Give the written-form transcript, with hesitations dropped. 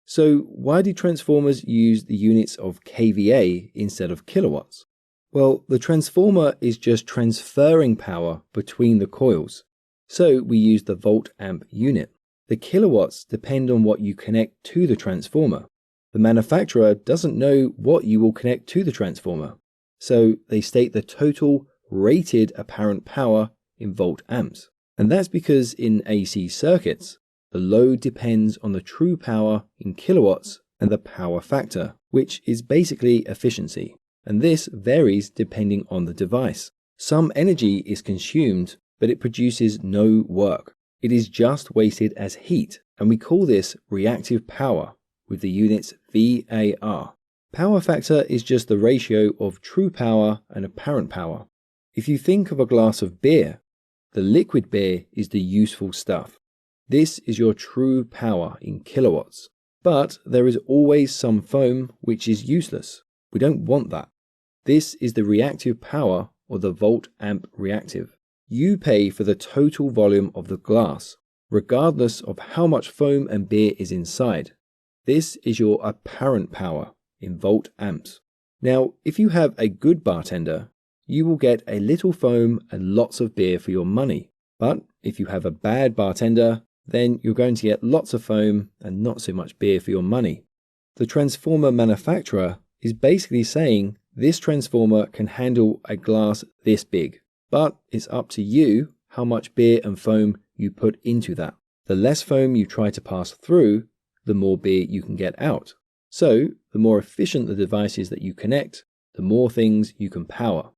So why do transformers use the units of kVA instead of kilowatts? Well, the transformer is just transferring power between the coils. So we use the volt-amp unit. The kilowatts depend on what you connect to the transformer. The manufacturer doesn't know what you will connect to the transformer. So they state the total rated apparent power in volt-amps. And that's because in AC circuits, the load depends on the true power in kilowatts and the power factor, which is basically efficiency. And this varies depending on the device. Some energy is consumed, but it produces no work. It is just wasted as heat, and we call this reactive power with the units VAR. Power factor is just the ratio of true power and apparent power. If you think of a glass of beer, the liquid beer is the useful stuff. This is your true power in kilowatts. But there is always some foam which is useless. We don't want that. This is the reactive power, or the volt-amp reactive. You pay for the total volume of the glass, regardless of how much foam and beer is inside. This is your apparent power in volt-amps. Now, if you have a good bartender, you will get a little foam and lots of beer for your money. But if you have a bad bartender, then you're going to get lots of foam and not so much beer for your money. The transformer manufacturer is basically saying this transformer can handle a glass this big, but it's up to you how much beer and foam you put into that. The less foam you try to pass through, the more beer you can get out. So, the more efficient the device is that you connect, the more things you can power.